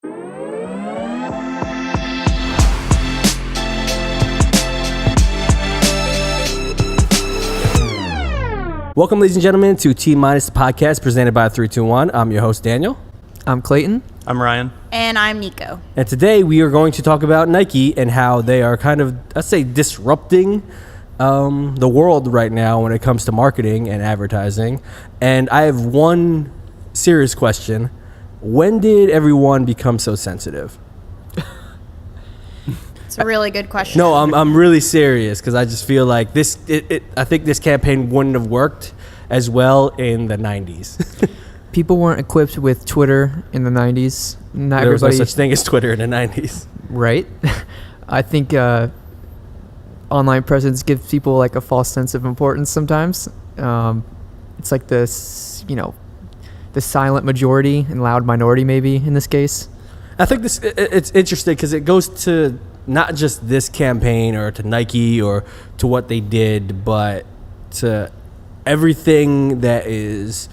Welcome, ladies and gentlemen, to T-Minus the podcast presented by 321. I'm your host, Daniel. I'm Clayton. I'm Ryan. And I'm Nico. And today we are going to talk about Nike and how they are kind of, I'd say, disrupting the world right now when it comes to marketing and advertising. And I have one serious question. When did everyone become so sensitive? It's a really good question. No, I'm really serious because I just feel like I think this campaign wouldn't have worked as well in the 90s. People weren't equipped with Twitter in the 90s. There was no such thing as Twitter in the 90s. Right. I think online presence gives people like a false sense of importance sometimes. It's like this, the silent majority and loud minority maybe in this case. I think it's interesting because it goes to not just this campaign or to Nike or to what they did, but to everything that is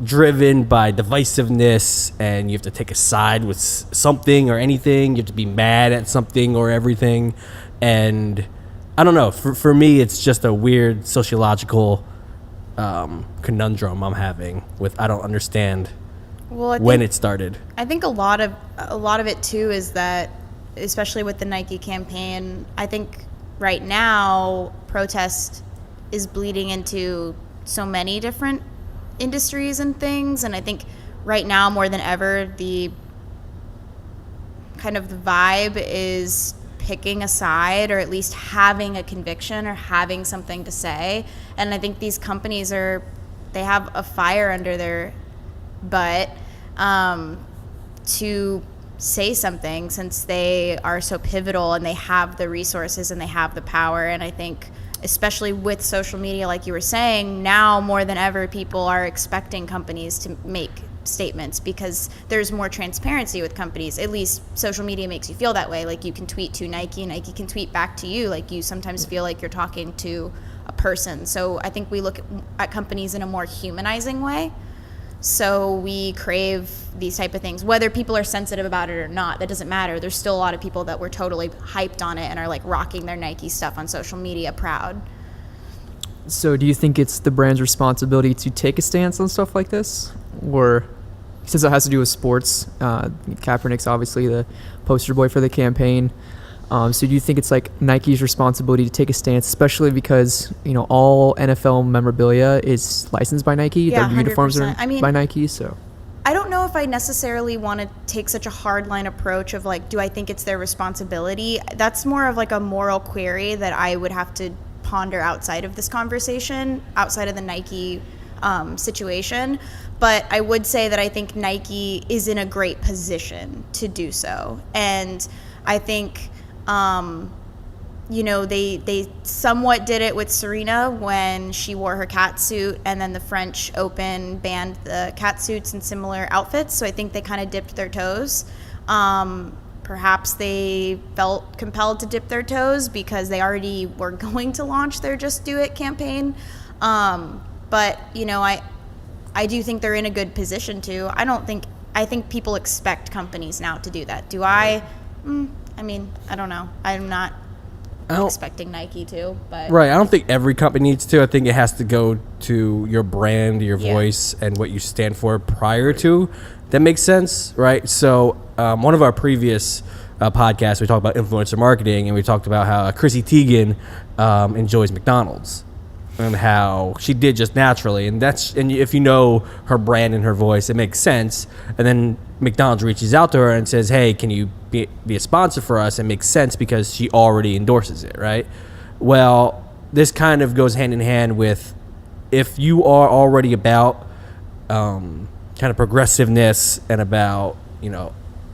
driven by divisiveness, and you have to take a side with something or anything. You have to be mad at something or everything. And I don't know. For me, it's just a weird sociological conundrum I'm having with I don't understand when it started. I think a lot of it too is that, especially with the Nike campaign, I think right now protest is bleeding into so many different industries and things, and I think right now more than ever the kind of the vibe is picking a side, or at least having a conviction or having something to say. And I think these companies they have a fire under their butt to say something, since they are so pivotal and they have the resources and they have the power. And I think especially with social media, like you were saying, now more than ever people are expecting companies to make statements because there's more transparency with companies. At least social media makes you feel that way. Like you can tweet to Nike, Nike can tweet back to you. Like you sometimes feel like you're talking to a person. So I think we look at companies in a more humanizing way. So we crave these type of things, whether people are sensitive about it or not. That doesn't matter. There's still a lot of people that were totally hyped on it and are like rocking their Nike stuff on social media proud. So do you think it's the brand's responsibility to take a stance on stuff like this? Or since it has to do with sports, Kaepernick's obviously the poster boy for the campaign. So do you think it's like Nike's responsibility to take a stance, especially because, all NFL memorabilia is licensed by Nike? Yeah, their uniforms are 100%. by Nike, so. I don't know if I necessarily want to take such a hardline approach of like, do I think it's their responsibility? That's more of like a moral query that I would have to ponder outside of this conversation, outside of the Nike situation. But I would say that I think Nike is in a great position to do so. And I think they somewhat did it with Serena when she wore her cat suit, and then the French Open banned the cat suits in similar outfits. So I think they kind of dipped their toes. Perhaps they felt compelled to dip their toes because they already were going to launch their Just Do It campaign. But I do think they're in a good position to. I think people expect companies now to do that. Do I? I don't know. I'm not expecting Nike to, but right. I don't think every company needs to. I think it has to go to your brand, your voice, and what you stand for prior to. That makes sense, right? So one of our previous podcasts, we talked about influencer marketing, and we talked about how Chrissy Teigen enjoys McDonald's and how she did just naturally. And if you know her brand and her voice, it makes sense. And then McDonald's reaches out to her and says, hey, can you be a sponsor for us? It makes sense because she already endorses it, right? Well, this kind of goes hand in hand with if you are already about kind of progressiveness and about,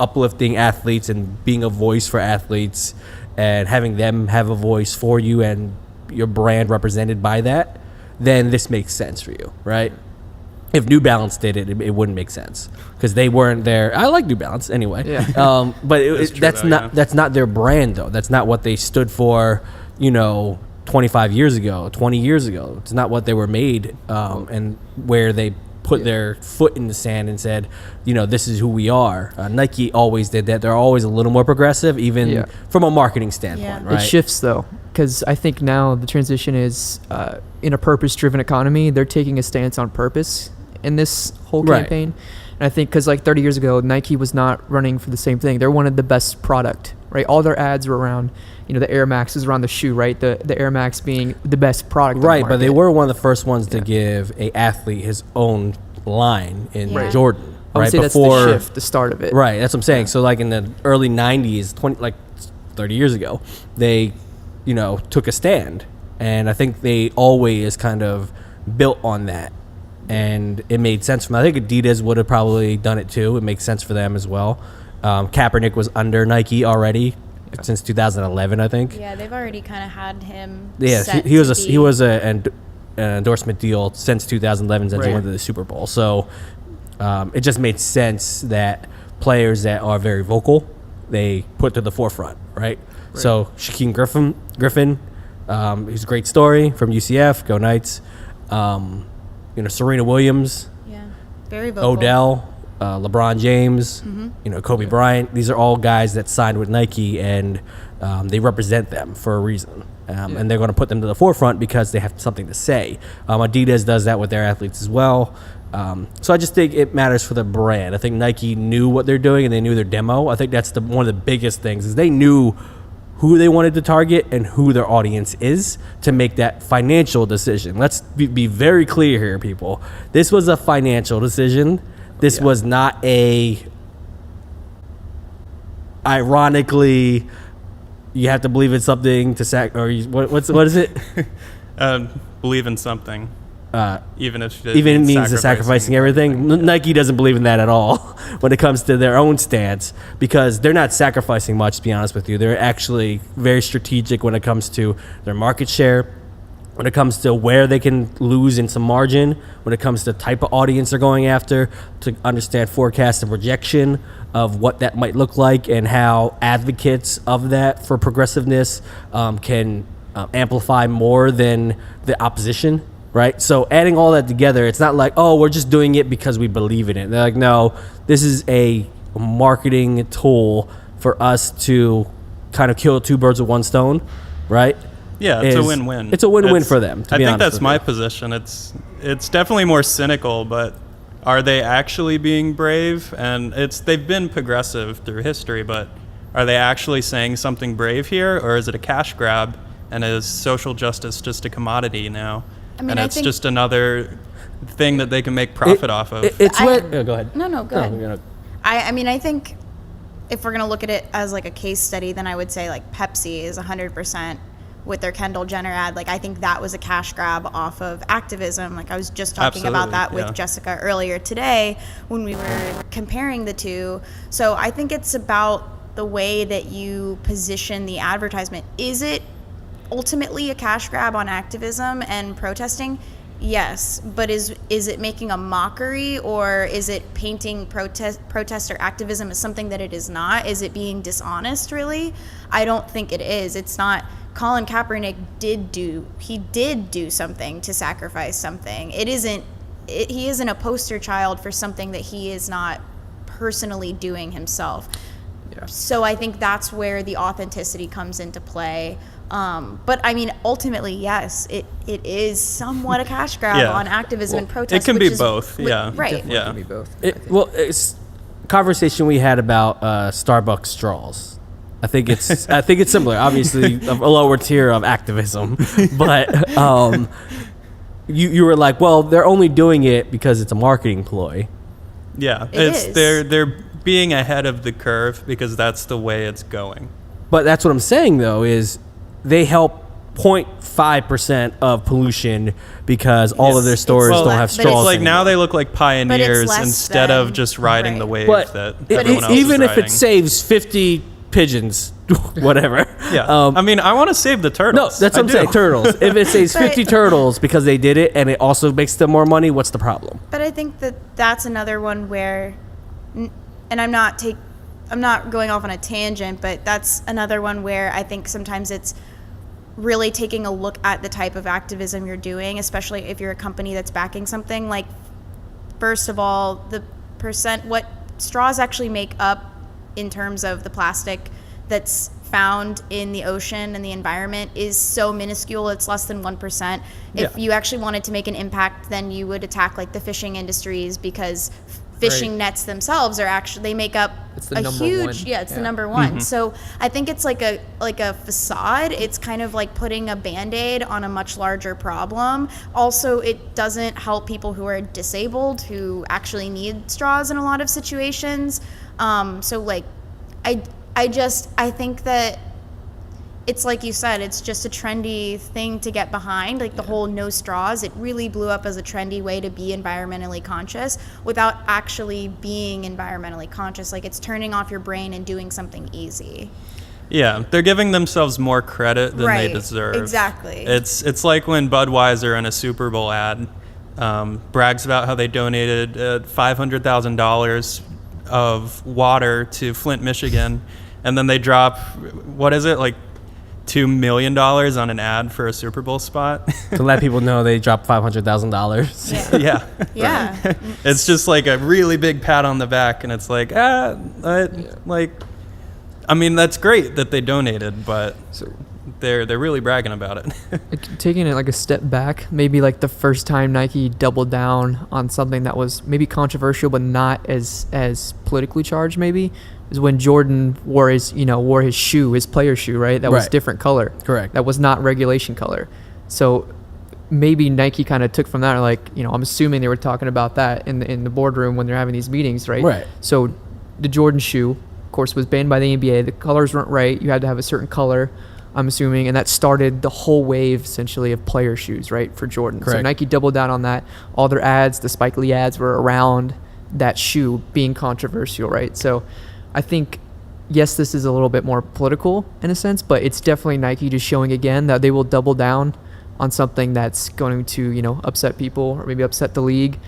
uplifting athletes and being a voice for athletes and having them have a voice for you and your brand represented by that, then this makes sense for you, right? If New Balance did it, it wouldn't make sense because they weren't there. I like New Balance anyway. Yeah. But that's not their brand though. That's not what they stood for, 25 years ago, 20 years ago. It's not what they were made and where they put their foot in the sand and said, this is who we are. Nike always did that. They're always a little more progressive, even from a marketing standpoint, right? It shifts, though, because I think now the transition is in a purpose-driven economy. They're taking a stance on purpose in this whole campaign. And I think because 30 years ago, Nike was not running for the same thing. They wanted the best product, right? All their ads were around, the Air Max is around the shoe, right? The Air Max being the best product. Right, but they were one of the first ones to give a athlete his own line in Jordan. I would say that's the shift, the start of it. Right, that's what I'm saying. So in the early 90s, 30 years ago, they, took a stand. And I think they always kind of built on that. And it made sense for them. I think Adidas would have probably done it too. It makes sense for them as well. Kaepernick was under Nike already since 2011, I think. Yeah, they've already kind of had him. Yeah, he was an endorsement deal since 2011 since he went to the Super Bowl. So it just made sense that players that are very vocal, they put to the forefront, right? So Shaquem Griffin, he's a great story from UCF. Go Knights. Serena Williams, very vocal. Odell, LeBron James, Kobe Bryant. These are all guys that signed with Nike, and they represent them for a reason. And they're going to put them to the forefront because they have something to say. Adidas does that with their athletes as well. So I just think it matters for the brand. I think Nike knew what they're doing, and they knew their demo. I think that's one of the biggest things is they knew who they wanted to target and who their audience is to make that financial decision. Let's be very clear here, people. This was a financial decision. This was not ironically, you have to believe in something to what is it? Believe in something. Even if it means sacrificing everything. Nike doesn't believe in that at all when it comes to their own stance, because they're not sacrificing much, to be honest with you. They're actually very strategic when it comes to their market share, when it comes to where they can lose in some margin, when it comes to the type of audience they're going after, to understand forecast and projection of what that might look like and how advocates of that for progressiveness can amplify more than the opposition. Right, so adding all that together, it's not like, we're just doing it because we believe in it. They're like, no, this is a marketing tool for us to kind of kill two birds with one stone, right? Yeah, it's a win-win. It's a win-win for them. I think that's my position. It's definitely more cynical, but are they actually being brave? And they've been progressive through history, but are they actually saying something brave here, or is it a cash grab? And is social justice just a commodity now? I think just another thing that they can make profit off of. Go ahead. No, go ahead. I think if we're going to look at it as a case study, then I would say Pepsi is 100% with their Kendall Jenner ad. I think that was a cash grab off of activism. I was just talking about that with Jessica earlier today when we were comparing the two. So I think it's about the way that you position the advertisement. Is it ultimately a cash grab on activism and protesting? Yes, but is it making a mockery, or is it painting protest or activism as something that it is not? Is it being dishonest, really? I don't think it is. It's not. Colin Kaepernick did do something to sacrifice something. He isn't a poster child for something that he is not personally doing himself. Yeah. So I think that's where the authenticity comes into play. But ultimately, yes, it is somewhat a cash grab on activism and protest. It can be both, right. It can be both. It's a conversation we had about Starbucks straws. I think it's similar. Obviously, a lower tier of activism, but you were like, well, they're only doing it because it's a marketing ploy. Yeah, they're being ahead of the curve because that's the way it's going. But that's what I'm saying, though, is they help 0.5% of pollution because all of their stores don't have straws. It's now they look like pioneers instead of just riding the wave that everyone else even is if it saves 50 pigeons, whatever. Yeah. I want to save the turtles. No, that's what I'm saying, turtles. If it saves 50 turtles because they did it and it also makes them more money, what's the problem? But I think that's another one where, and I'm not going off on a tangent, but that's another one where I think sometimes it's really taking a look at the type of activism you're doing, especially if you're a company that's backing something. first of all, the percent, what straws actually make up in terms of the plastic that's found in the ocean and the environment is so minuscule. It's less than 1%. If you actually wanted to make an impact, then you would attack like the fishing industries, because fishing nets themselves are actually, they make up a huge, the number one. So I think it's like a facade. It's kind of like putting a Band-Aid on a much larger problem. Also, it doesn't help people who are disabled, who actually need straws in a lot of situations. So like, I think that it's like you said, it's just a trendy thing to get behind, like the whole no straws. It really blew up as a trendy way to be environmentally conscious without actually being environmentally conscious. Like, it's turning off your brain and doing something easy. Yeah, they're giving themselves more credit than they deserve. Exactly. It's like when Budweiser in a Super Bowl ad brags about how they donated $500,000 of water to Flint, Michigan, and then they drop, what is it, like $2 million on an ad for a Super Bowl spot to let people know they dropped $500,000. Yeah. It's just like a really big pat on the back, and it's like, like, I mean, that's great that they donated, but they're really bragging about it. Taking it like a step back, maybe like the first time Nike doubled down on something that was maybe controversial but not as politically charged, maybe, is when Jordan wore his shoe, his player shoe, right? That was different color. Correct. That was not regulation color. So maybe Nike kind of took from that, like, I'm assuming they were talking about that in the boardroom when they're having these meetings, right? Right. So the Jordan shoe, of course, was banned by the NBA. The colors weren't right. You had to have a certain color, I'm assuming, and that started the whole wave, essentially, of player shoes, right, for Jordan. Correct. So Nike doubled down on that. All their ads, the Spike Lee ads, were around that shoe being controversial, right? So I think, yes, this is a little bit more political in a sense, but it's definitely Nike just showing again that they will double down on something that's going to, upset people or maybe upset the league,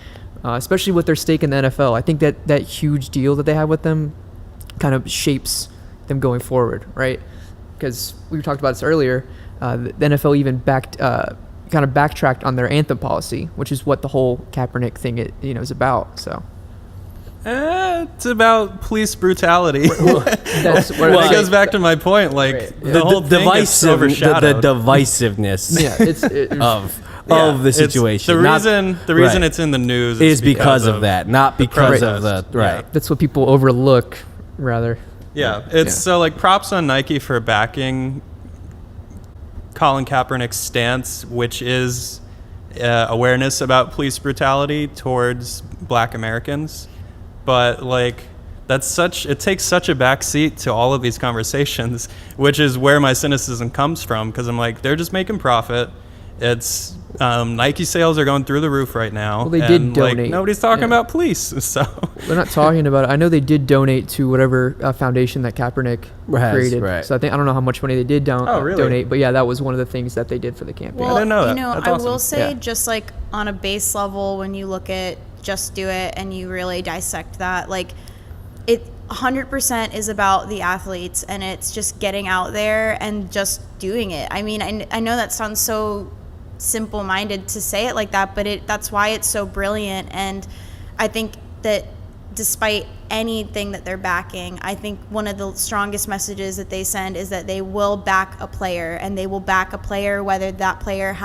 especially with their stake in the NFL. I think that huge deal that they have with them kind of shapes them going forward, right? Because we talked about this earlier, the NFL even backtracked on their anthem policy, which is what the whole Kaepernick thing is about. So it's about police brutality. That's what it goes back to my point. Like, the whole thing gets overshadowed. The divisiveness of the situation. The reason it's in the news is because of that, not because of the right. That's what people overlook, rather. So like, props on Nike for backing Colin Kaepernick's stance, which is awareness about police brutality towards Black Americans. But like, it takes such a backseat to all of these conversations, which is where my cynicism comes from, because I'm like, they're just making profit. It's Nike sales are going through the roof right now. Well, they did donate. Like, nobody's talking about police, so they're not talking about it. I know they did donate to whatever foundation that Kaepernick created. Right. So I don't know how much money they did donate, but yeah, that was one of the things that they did for the campaign. Well, I didn't know that. That's awesome. I will say, just like on a base level, when you look at Just Do It and you really dissect that, like, it 100% is about the athletes, and it's just getting out there and just doing it. I mean, I know that sounds so simple-minded to say it like that, but that's why it's so brilliant. And I think that despite anything that they're backing, I think one of the strongest messages that they send is that they will back a player, and they will back a player whether that player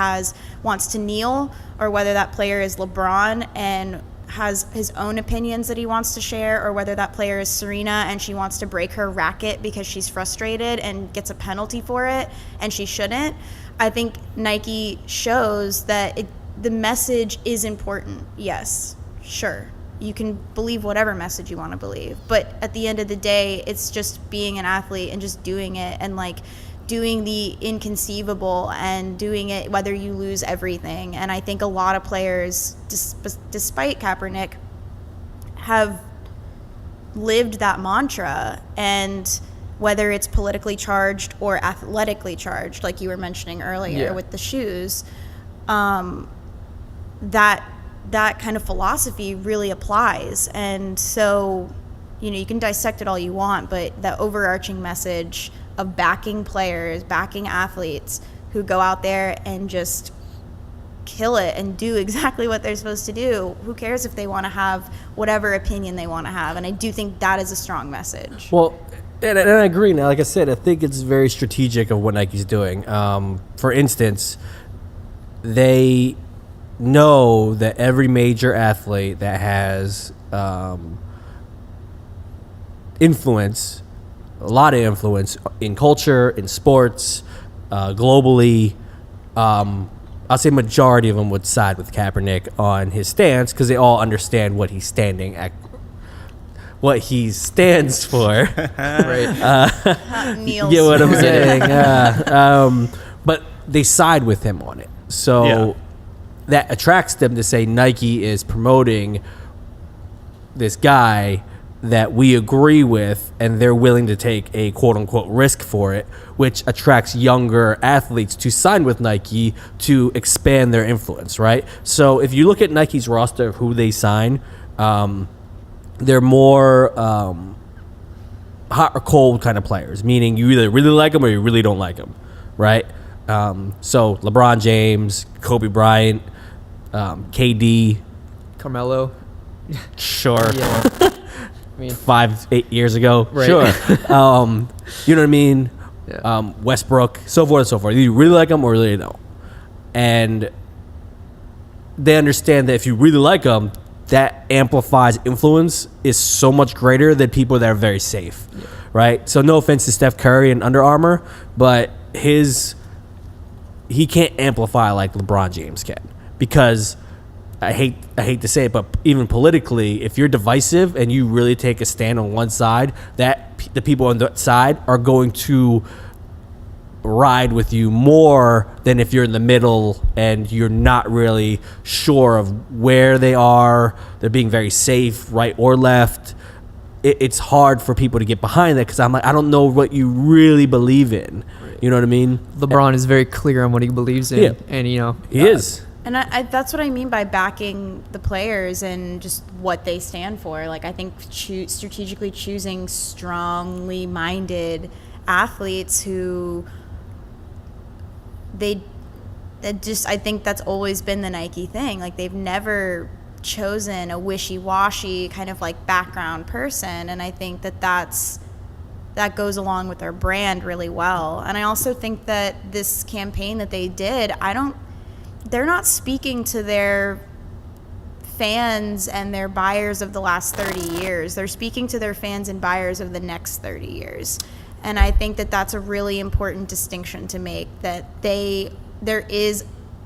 wants to kneel, or whether that player is LeBron and has his own opinions that he wants to share, or whether that player is Serena and she wants to break her racket because she's frustrated and gets a penalty for it and she shouldn't. I think Nike shows that the message is important. Yes, sure. You can believe whatever message you want to believe, but at the end of the day, it's just being an athlete and just doing it, and like doing the inconceivable and doing it whether you lose everything. And I think a lot of players, despite Kaepernick, have lived that mantra, and whether it's politically charged or athletically charged, like you were mentioning earlier with the shoes, that kind of philosophy really applies. And so, you can dissect it all you want, but the overarching message of backing players, backing athletes who go out there and just kill it and do exactly what they're supposed to do. Who cares if they want to have whatever opinion they want to have? And I do think that is a strong message. Well, and I agree. Now, like I said, I think it's very strategic of what Nike's doing. For instance, they know that every major athlete that has influence, a lot of influence in culture, in sports, globally, I'll say majority of them would side with Kaepernick on his stance because they all understand what he's what he stands for. Right. Neil's You get what I'm saying? But they side with him on it. So that attracts them to say Nike is promoting this guy that we agree with, and they're willing to take a quote-unquote risk for it, which attracts younger athletes to sign with Nike to expand their influence, right? So if you look at Nike's roster of who they sign, they're more hot or cold kind of players, meaning you either really like them or you really don't like them, right? So LeBron James, Kobe Bryant, KD. Carmelo. Sure. Yeah. I mean, 5-8 years ago. Right. Sure. You know what I mean? Yeah. Westbrook, so forth and so forth. You really like them or really don't. And they understand that if you really like them, that amplifies influence is so much greater than people that are very safe, right? So no offense to Steph Curry and Under Armour, but he can't amplify like LeBron James can, because I hate to say it, but even politically, if you're divisive and you really take a stand on one side, that the people on that side are going to ride with you more than if you're in the middle and you're not really sure of where they are. They're being very safe, right or left. It's hard for people to get behind that because I'm like, I don't know what you really believe in. You know what I mean? LeBron is very clear on what he believes in, and he is. And I, that's what I mean by backing the players and just what they stand for. Like, I think strategically choosing strongly minded athletes who I think that's always been the Nike thing. Like, they've never chosen a wishy-washy kind of like background person. And I think that goes along with their brand really well. And I also think that this campaign that they did, they're not speaking to their fans and their buyers of the last 30 years. They're speaking to their fans and buyers of the next 30 years. And I think that that's a really important distinction to make, that there is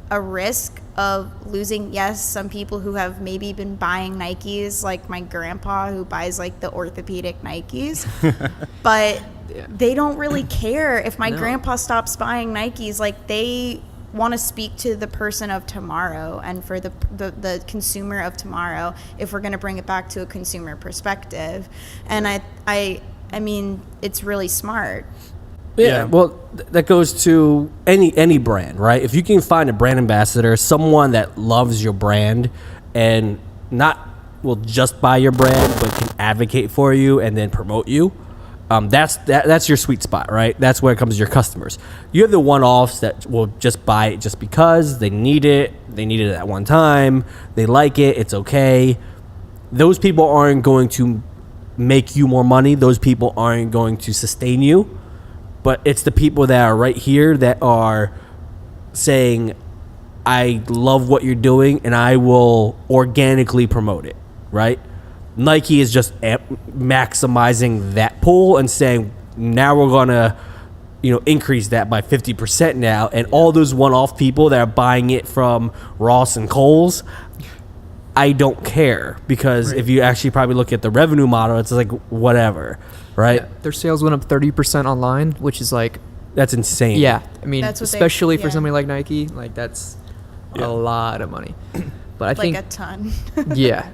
a risk of losing, yes, some people who have maybe been buying Nikes, like my grandpa who buys like the orthopedic Nikes, but they don't really care if my grandpa stops buying Nikes. Like, they want to speak to the person of tomorrow and for the consumer of tomorrow, if we're going to bring it back to a consumer perspective. And I mean, it's really smart. Yeah, well, that goes to any brand, right? If you can find a brand ambassador, someone that loves your brand and not will just buy your brand, but can advocate for you and then promote you, that's your sweet spot, right? That's where it comes to your customers. You have the one-offs that will just buy it just because they need it at one time, they like it, it's okay. Those people aren't going to make you more money. Those people aren't going to sustain you. But it's the people that are right here that are saying, I love what you're doing and I will organically promote it, right? Nike is just maximizing that pool and saying, now we're going to, increase that by 50% now. And all those one-off people that are buying it from Ross and Kohl's, I don't care, because if you actually probably look at the revenue model, it's like whatever, right? Yeah, their sales went up 30% online, which is like, that's insane. Yeah, I mean, especially for yeah. somebody like Nike, like that's a lot of money. But I Like think a ton. yeah.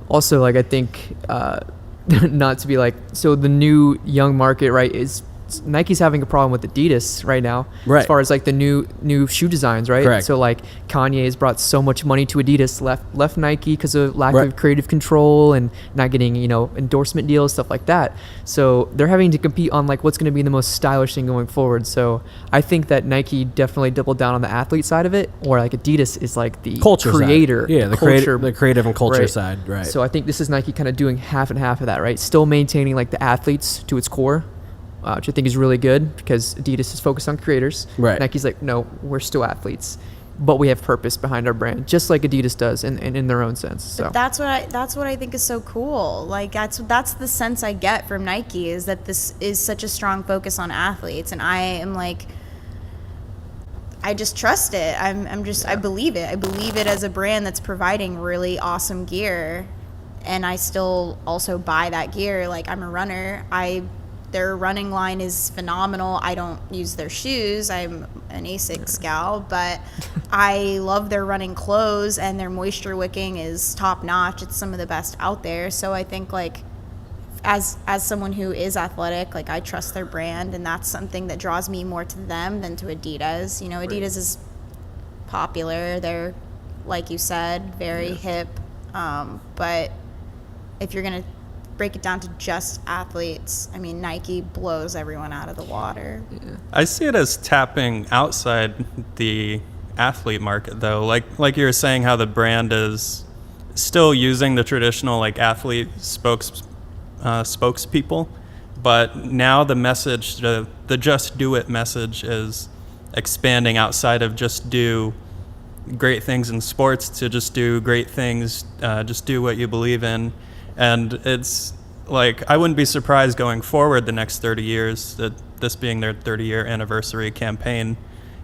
Also, like, I think not to be like, so the new young market, right, is Nike's having a problem with Adidas right now, Right. as far as like the new shoe designs, right? Correct. So like Kanye has brought so much money to Adidas, left Nike because of lack Right. of creative control and not getting endorsement deals, stuff like that. So they're having to compete on like what's going to be the most stylish thing going forward. So I think that Nike definitely doubled down on the athlete side of it, or like Adidas is like the Culture creator, side. Yeah, the creative and culture Right. side, right. So I think this is Nike kind of doing half and half of that, right? Still maintaining like the athletes to its core, which I think is really good because Adidas is focused on creators. Right. Nike's like, no, we're still athletes, but we have purpose behind our brand, just like Adidas does in their own sense. So But that's what I think is so cool. Like that's the sense I get from Nike, is that this is such a strong focus on athletes, and I am like, I just trust it. I believe it. I believe it as a brand that's providing really awesome gear, and I still also buy that gear. Like, I'm a runner. Their running line is phenomenal. I don't use their shoes. I'm an ASICS gal, but I love their running clothes, and their moisture wicking is top notch. It's some of the best out there. So I think, like, as someone who is athletic, like, I trust their brand, and that's something that draws me more to them than to Adidas. Adidas is popular. They're, like you said, very hip. But if you're going to break it down to just athletes, I mean, Nike blows everyone out of the water. I see it as tapping outside the athlete market, though. Like you were saying, how the brand is still using the traditional like athlete spokespeople, but now the message, the just do it message, is expanding outside of just do great things in sports to just do great things, just do what you believe in. And it's like, I wouldn't be surprised going forward the next 30 years, that this being their 30-year anniversary campaign,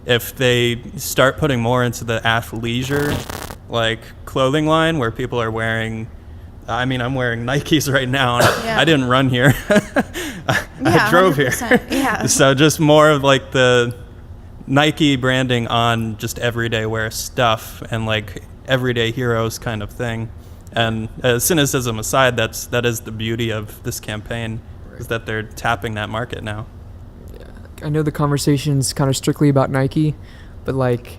if they start putting more into the athleisure like clothing line, where people are wearing, I mean, I'm wearing Nikes right now, and I didn't run here. I drove 100%. here. Yeah. So just more of like the Nike branding on just everyday wear stuff and like everyday heroes kind of thing. And cynicism aside, that is the beauty of this campaign, is that they're tapping that market now. I know the conversation's kind of strictly about Nike, but like,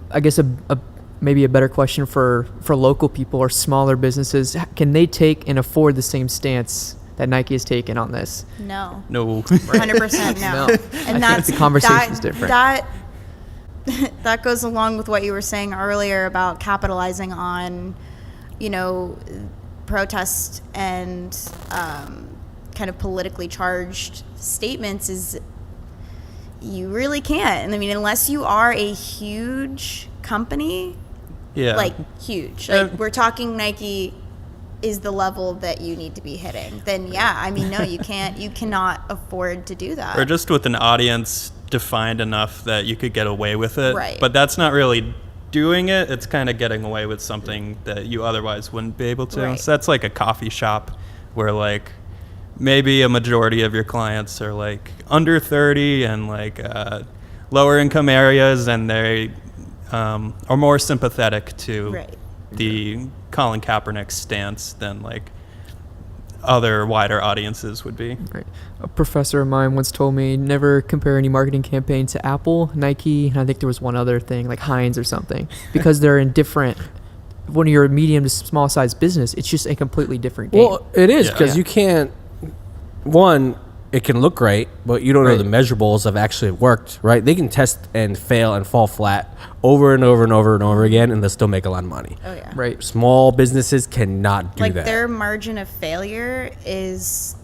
I guess maybe a better question for local people or smaller businesses: can they take and afford the same stance that Nike has taken on this? No. 100% no. No. And I think the conversation's different. That goes along with what you were saying earlier about capitalizing on, protest and kind of politically charged statements. Is you really can't. I mean, unless you are a huge company, like huge, like we're talking Nike is the level that you need to be hitting, then no, you can't. You cannot afford to do that. Or just with an audience defined enough that you could get away with it. Right. But that's not really doing it. It's kind of getting away with something that you otherwise wouldn't be able to. Right. So that's like a coffee shop where like maybe a majority of your clients are like under 30 and like lower income areas, and they are more sympathetic to the Colin Kaepernick stance than like other wider audiences would be. Right. A professor of mine once told me never compare any marketing campaign to Apple, Nike, and I think there was one other thing like Heinz or something, because they're in different. When you're a medium to small size business, it's just a completely different game. Well, it is, because you can't. One, it can look great, but you don't know the measurables of actually it worked, right? They can test and fail and fall flat over and over and over and over again, and they'll still make a lot of money. Oh yeah. Right. Small businesses cannot do Like that. their margin of failure is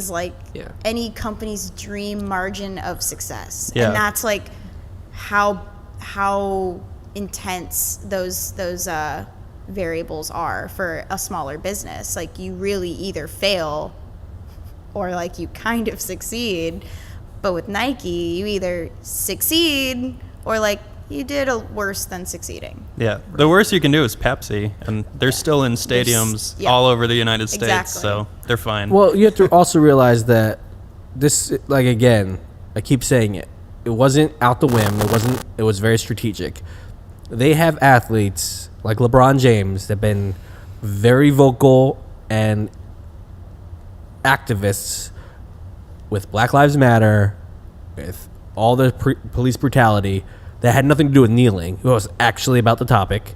like any company's dream margin of success. Yeah. And that's like how intense those variables are for a smaller business. Like, you really either fail or like you kind of succeed. But with Nike, you either succeed or like you did a worse than succeeding. Yeah. The worst you can do is Pepsi, and they're still in stadiums all over the United States, Exactly. so they're fine. Well, you have to also realize that this, like, again, I keep saying it. It wasn't out the whim. It was very strategic. They have athletes like LeBron James that have been very vocal and activists with Black Lives Matter, with all the police brutality that had nothing to do with kneeling. It was actually about the topic.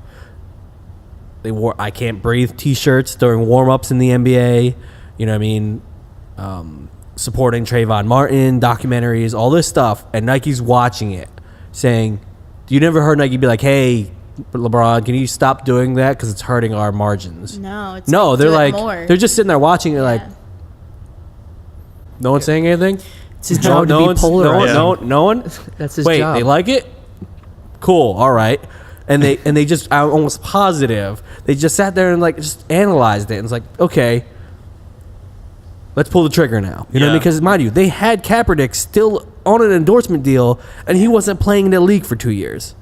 They wore "I Can't Breathe" T-shirts during warm-ups in the NBA. You know what I mean? Supporting Trayvon Martin, documentaries, all this stuff. And Nike's watching it, saying, you never heard Nike be like, hey, LeBron, can you stop doing that because it's hurting our margins? No, they're like, more. they're just sitting there watching it like, no one's saying anything? It's his job to be polarizing. No one? That's his Wait, job. they like it? Cool, all right. And they just, I'm almost positive, they just sat there and like just analyzed it. And it's like, okay, let's pull the trigger now. You know what I mean? Because mind you, they had Kaepernick still on an endorsement deal, and he wasn't playing in the league for 2 years.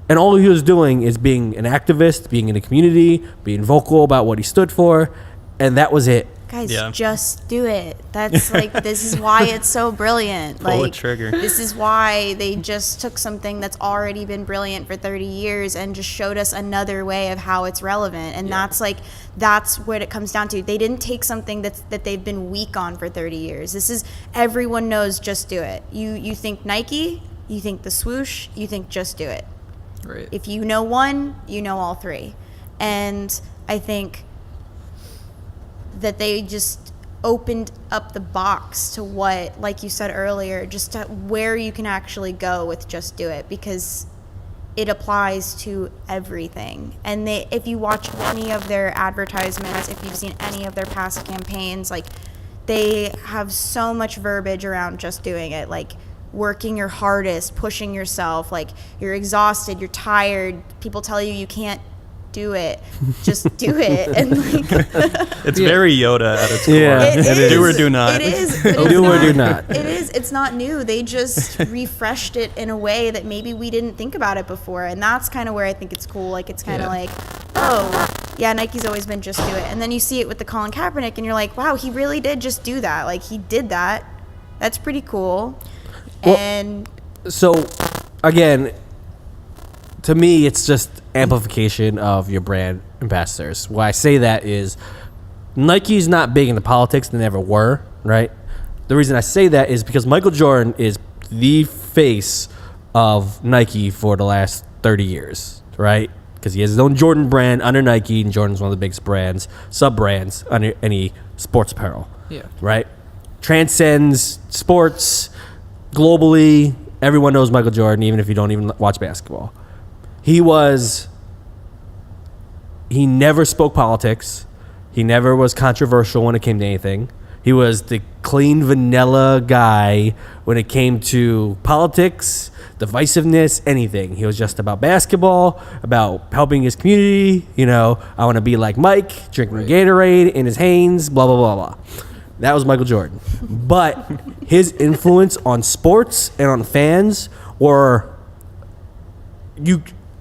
And all he was doing is being an activist, being in the community, being vocal about what he stood for, and that was it. Guys, just do it. That's like, this is why it's so brilliant. Pull like, the trigger. This is why they just took something that's already been brilliant for 30 years and just showed us another way of how it's relevant. And that's what it comes down to. They didn't take something that they've been weak on for 30 years. This is, everyone knows just do it. You think Nike, you think the swoosh, you think just do it. Right. If you know one, you know all three. And I think that they just opened up the box to what, like you said earlier, just to where you can actually go with just do it, because it applies to everything. And if you watch any of their advertisements, if you've seen any of their past campaigns, like, they have so much verbiage around just doing it, like working your hardest, pushing yourself, like you're exhausted, you're tired, people tell you can't do it, just do it. And like, it's very Yoda at its core. Yeah, it is. Do or do not. It is. But Do or do not. It is. It's not new. They just refreshed it in a way that maybe we didn't think about it before, and that's kind of where I think it's cool. Like, it's kind of like, oh yeah, Nike's always been just do it, and then you see it with the Colin Kaepernick, and you're like, wow, he really did just do that. Like, he did that. That's pretty cool. Well, and so again, to me, it's just amplification of your brand ambassadors. Why I say that is Nike's not big into politics. They never were, right? The reason I say that is because Michael Jordan is the face of Nike for the last 30 years, right? Because he has his own Jordan brand under Nike, and Jordan's one of the biggest brands, sub-brands under any sports apparel, right? Transcends sports globally. Everyone knows Michael Jordan, even if you don't even watch basketball. He never spoke politics. He never was controversial when it came to anything. He was the clean vanilla guy when it came to politics, divisiveness, anything. He was just about basketball, about helping his community. You know, I want to be like Mike, drinking Gatorade in his Hanes, blah, blah, blah, blah. That was Michael Jordan. But his influence on sports and on fans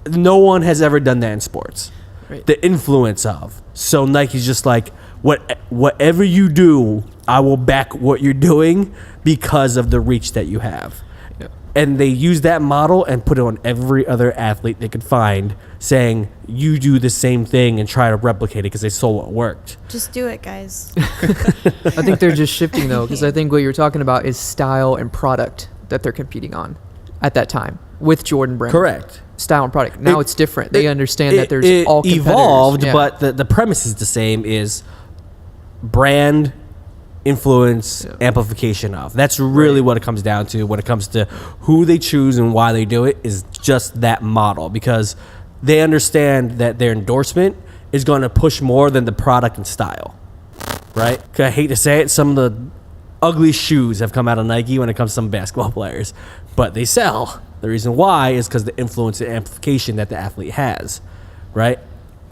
no one has ever done that in sports. Right. The influence of. So Nike's just like, whatever you do, I will back what you're doing because of the reach that you have. Yeah. And they use that model and put it on every other athlete they could find, saying, you do the same thing and try to replicate it because they saw what worked. just do it, guys. I think they're just shifting, though, because I think what you're talking about is style and product that they're competing on at that time with Jordan brand. Correct. Style and product. Now it's different. They understand that there's all competitors. Evolved, but the premise is the same, is brand influence, amplification of. That's really what it comes down to when it comes to who they choose and why they do it, is just that model, because they understand that their endorsement is going to push more than the product and style, right? 'Cause I hate to say it, some of the ugly shoes have come out of Nike when it comes to some basketball players, but they sell. The reason why is because the influence and amplification that the athlete has, right?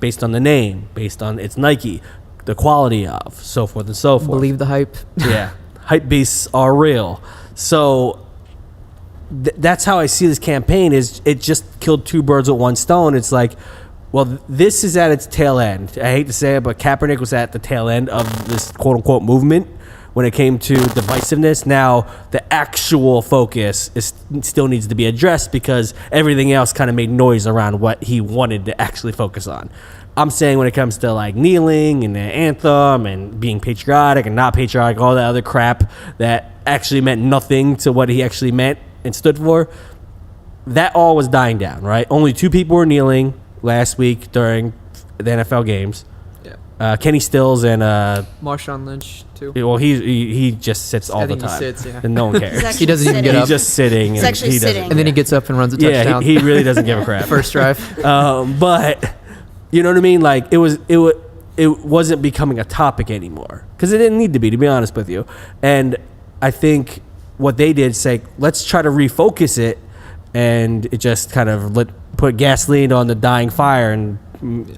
Based on the name, based on its Nike, the quality of, so forth and so forth. Believe the hype. Yeah. Hype beasts are real. So that's how I see this campaign, is it just killed two birds with one stone. It's like, well, this is at its tail end. I hate to say it, but Kaepernick was at the tail end of this quote-unquote movement when it came to divisiveness. Now, the actual focus still needs to be addressed because everything else kind of made noise around what he wanted to actually focus on. I'm saying when it comes to like kneeling and the anthem and being patriotic and not patriotic, all that other crap that actually meant nothing to what he actually meant and stood for, that all was dying down, right? Only 2 people were kneeling last week during the NFL games. Yeah. Kenny Stills and Marshawn Lynch too. well, he just sits all the think he time, sits, yeah. and no one cares. He doesn't even get up. He's just sitting. He's and actually he doesn't- sitting. And then he gets up and runs a touchdown. Yeah, he really doesn't give a crap. First drive. But you know what I mean? Like it wasn't becoming a topic anymore because it didn't need to be honest with you. And I think what they did say, let's try to refocus it, and it just kind of put gasoline on the dying fire, and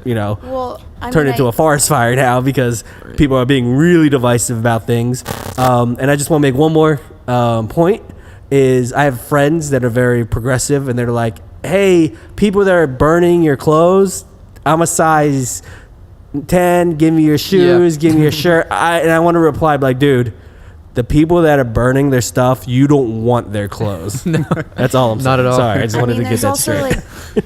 Well, turn into a forest fire now because people are being really divisive about things. And I just want to make one more point. Is I have friends that are very progressive, and they're like, hey, people that are burning your clothes, I'm a size 10, give me your shoes, give me your shirt. And I want to reply like, dude, the people that are burning their stuff, you don't want their clothes. That's all I'm saying. Not at all. Sorry, I just wanted to get there's that also straight. like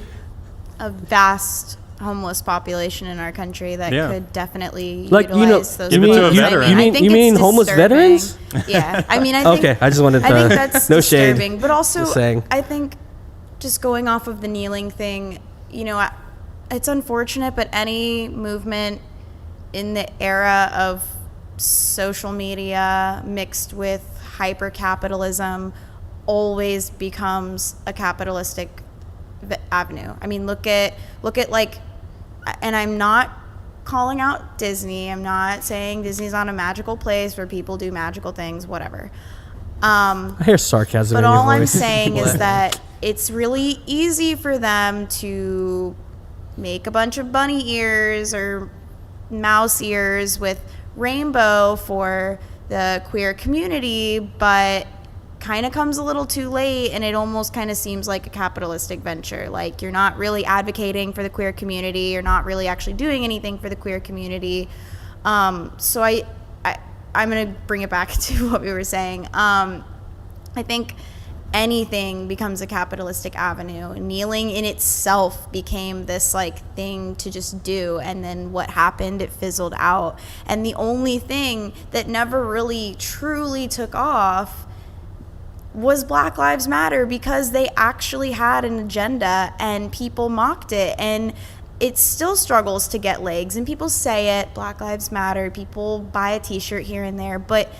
a vast homeless population in our country that Yeah. could definitely Like, utilize those. Give it to a clothes. veteran. You I think mean it's homeless disturbing. veterans? Yeah, I mean, I think, Okay, I just wanted to. I think that's no shade. disturbing, but also Just saying. I think just going off of the kneeling thing, it's unfortunate, but any movement in the era of social media mixed with hyper capitalism always becomes a capitalistic avenue. I mean, look at like, and I'm not calling out Disney. I'm not saying Disney's not a magical place where people do magical things, whatever. I hear sarcasm But in your all I'm voice. saying is that it's really easy for them to make a bunch of bunny ears or mouse ears with rainbow for the queer community, but kind of comes a little too late, and it almost kind of seems like a capitalistic venture. Like, you're not really advocating for the queer community, you're not really actually doing anything for the queer community. So I'm going to bring it back to what we were saying. I think anything becomes a capitalistic avenue. Kneeling in itself became this like thing to just do, and then what happened, it fizzled out. And the only thing that never really truly took off was Black Lives Matter, because they actually had an agenda and people mocked it, and it still struggles to get legs. And people say it, Black Lives Matter, people buy a t-shirt here and there, but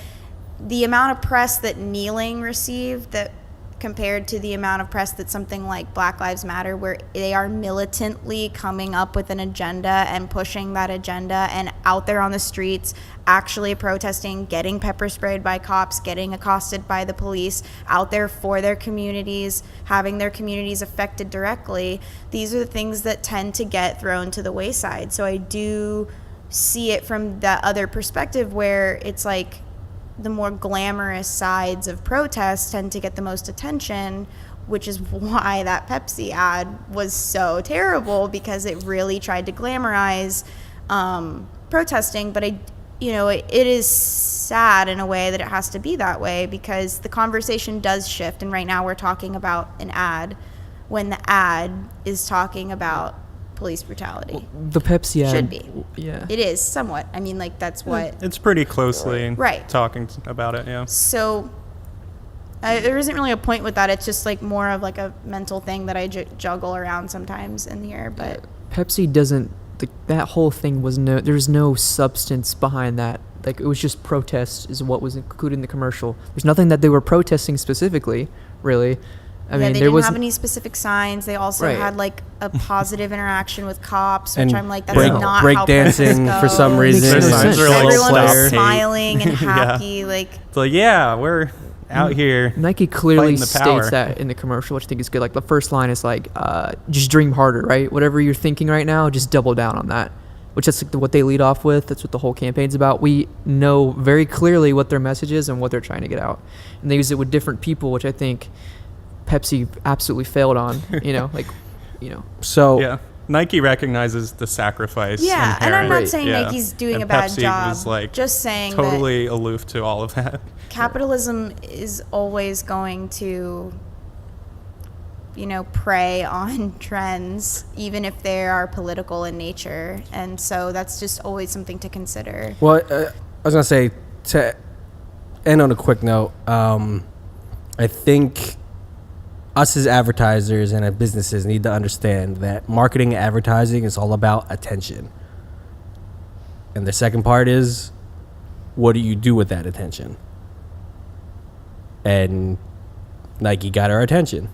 the amount of press that kneeling received, that compared to the amount of press that something like Black Lives Matter, where they are militantly coming up with an agenda and pushing that agenda and out there on the streets actually protesting, getting pepper sprayed by cops, getting accosted by the police, out there for their communities, having their communities affected directly. These are the things that tend to get thrown to the wayside. So I do see it from that other perspective, where it's like the more glamorous sides of protests tend to get the most attention, which is why that Pepsi ad was so terrible, because it really tried to glamorize protesting. But it is sad in a way that it has to be that way, because the conversation does shift. And right now we're talking about an ad when the ad is talking about police brutality. The Pepsi ad Should be. Yeah. It is somewhat. I mean, like, that's what. It's pretty closely Right. talking about it, yeah. So there isn't really a point with that. It's just like more of like a mental thing that I juggle around sometimes in here. But Pepsi doesn't. That whole thing was there's no substance behind that. Like, it was just protest is what was included in the commercial. There's nothing that they were protesting specifically, really. I mean, they there didn't was have any specific signs. They also Right. had like a positive interaction with cops, which And I'm like, that's break- not break how dancing protests for go. some reason. Makes no sense. Really Everyone stop was hate. smiling and Yeah. happy. Like, It's like, yeah, we're out here. Nike clearly fighting the power. states that in the commercial, which I think is good. Like, the first line is like, just dream harder, right? Whatever you're thinking right now, just double down on that. Which that's like what they lead off with. That's what the whole campaign's about. We know very clearly what their message is and what they're trying to get out. And they use it with different people, which I think Pepsi absolutely failed on, So Yeah. Nike recognizes the sacrifice. yeah, and I'm inherent. not Right. saying Yeah. Nike's doing And a bad Pepsi job. was, like, just saying that Totally aloof to all of that. capitalism is always going to prey on trends, even if they are political in nature. And so that's just always something to consider. Well, I was going to say, to end on a quick note, I think us as advertisers and as businesses need to understand that marketing and advertising is all about attention. And the second part is, what do you do with that attention? And Nike got our attention.